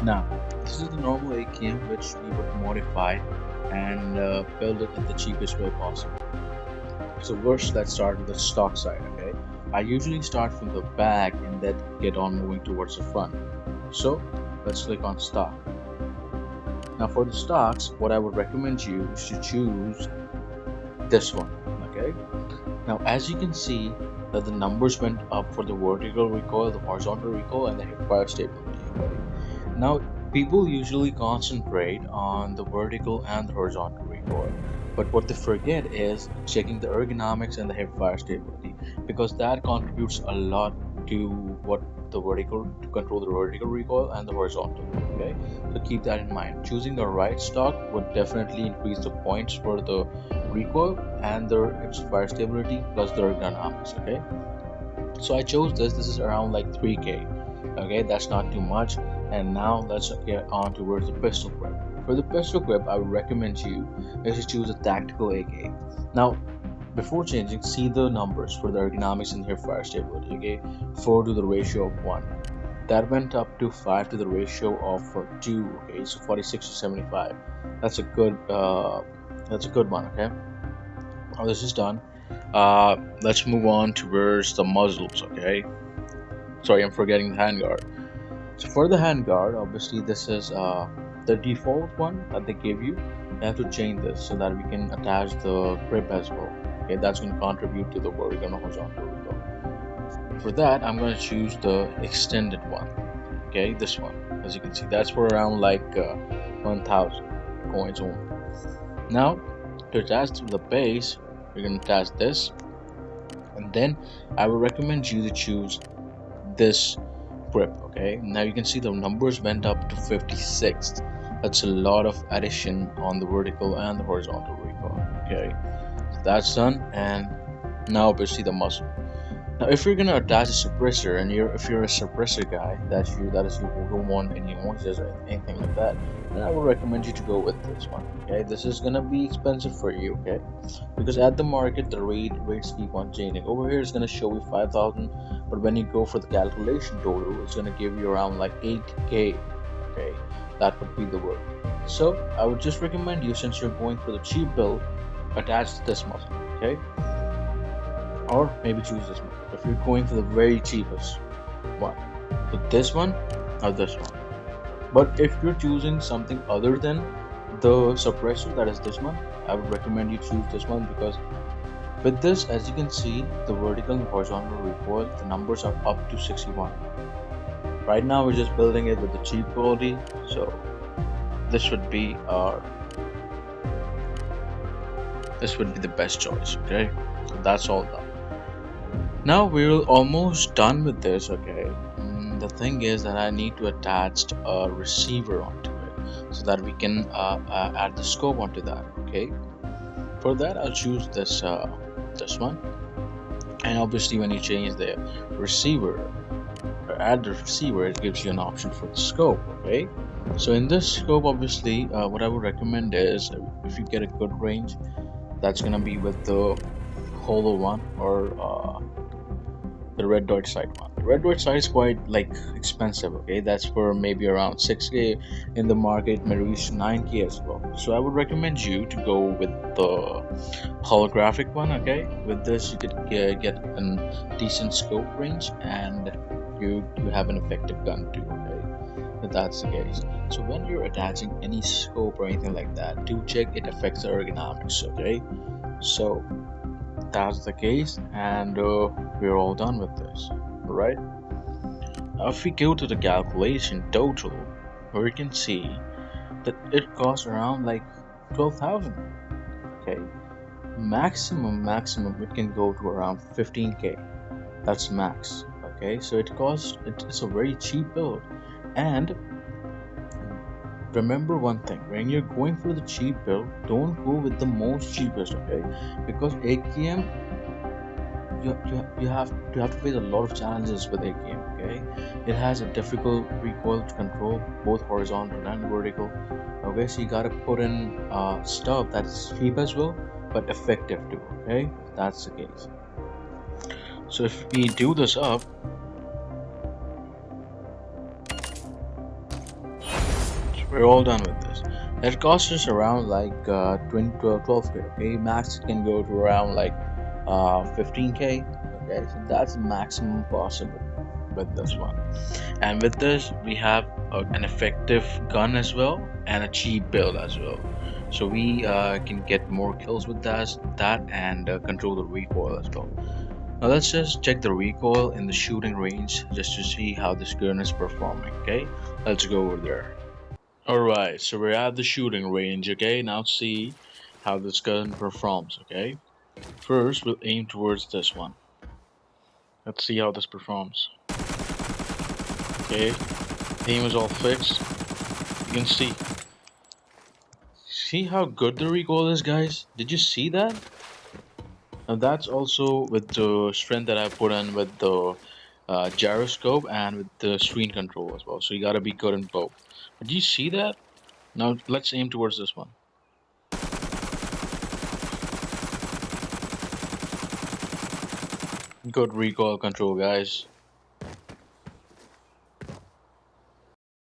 Now, this is the normal AKM which we would modify and build it in the cheapest way possible. So first, let's start with the stock side. Okay, I usually start from the back and then get on moving towards the front. So let's click on stock. Now for the stocks, what I would recommend you is to choose this one. Okay, now as you can see that the numbers went up for the vertical recoil, the horizontal recoil, and the hip fire stability. Okay, now people usually concentrate on the vertical and the horizontal recoil, but what they forget is checking the ergonomics and the hip fire stability, because that contributes a lot to what the vertical, to control the vertical recoil and the horizontal. Okay, so keep that in mind. Choosing the right stock would definitely increase the points for the recoil and the its fire stability plus the ergonomics. Okay, so I chose this is around like 3k. Okay, that's not too much. And now let's get on towards the pistol grip. For the pistol grip, I would recommend you is to choose a tactical AK. Now before changing, see the numbers for the ergonomics and hip fire stability. Okay, 4 to the ratio of 1, that went up to 5 to the ratio of 2. Okay, so 46 to 75. That's a good one. Okay, now this is done. Let's move on towards the muzzles. Okay, sorry, I'm forgetting the handguard. So for the handguard, obviously this is the default one that they give you. You have to change this so that we can attach the grip as well. Okay, that's going to contribute to the vertical and horizontal recoil. For that, I'm going to choose the extended one. Okay, this one, as you can see, that's for around like 1000 coins only. Now to attach to the base, we're going to attach this, and then I would recommend you to choose this grip. Okay, now you can see the numbers went up to 56. That's a lot of addition on the vertical and the horizontal recoil. Okay, so that's done. And now obviously the muzzle. Now if you're gonna attach a suppressor, and if you're a suppressor guy, that is you who don't want any noises or anything like that, then I would recommend you to go with this one. Okay, this is gonna be expensive for you. Okay, because at the market the rates keep on changing. Over here it's gonna show you 5000, but when you go for the calculation total, it's gonna give you around like 8k. Okay, that would be the word. So I would just recommend you, since you're going for the cheap build, attach this muzzle. Okay, or maybe choose this one if you're going for the very cheapest one. So this one or this one. But if you're choosing something other than the suppressor, that is this one, I would recommend you choose this one, because with this, as you can see, the vertical and horizontal recoil, the numbers are up to 61. Right now we're just building it with the cheap quality, so this would be the best choice. Okay, so that's all done. Now we're almost done with this. Okay, the thing is that I need to attach a receiver onto it so that we can add the scope onto that. Okay, for that I'll choose this one, and obviously when you change the receiver or add the receiver, it gives you an option for the scope. Okay, so in this scope, obviously what I would recommend is, if you get a good range, that's gonna be with the hollow one, or the red dot sight one. The red dot sight is quite like expensive. Okay, that's for maybe around 6k. In the market may reach 9k as well. So I would recommend you to go with the holographic one. Okay, with this you could get a decent scope range, and you have an effective gun too. Okay, if that's the case. So when you're attaching any scope or anything like that, do check it affects the ergonomics. Okay, so that's the case, and we're all done with this. Alright, now if we go to the calculation total, where you can see that it costs around like 12,000. Okay, maximum it can go to around 15k. That's max. Okay, so it's a very cheap build. And remember one thing, when you're going for the cheap build, don't go with the most cheapest. Okay, because AKM, you have to face a lot of challenges with AKM. Okay, it has a difficult recoil to control, both horizontal and vertical. Okay, so you gotta put in stuff that's cheap as well, but effective too. Okay, that's the case. So if we do this up, we're all done with this. That costs us around like 12k. Okay, max it can go to around like 15k. Okay, so that's the maximum possible with this one. And with this, we have an effective gun as well and a cheap build as well. So we can get more kills with that and control the recoil as well. Now let's just check the recoil in the shooting range just to see how this gun is performing. Okay, let's go over there. Alright, so we're at the shooting range. Okay, now see how this gun performs. Okay, first we'll aim towards this one. Let's see how this performs. Okay, aim is all fixed. You can see how good the recoil is, guys. Did you see that? Now that's also with the strength that I put in with the gyroscope and with the screen control as well. So you gotta be good in both. But do you see that? Now let's aim towards this one. Good recoil control, guys.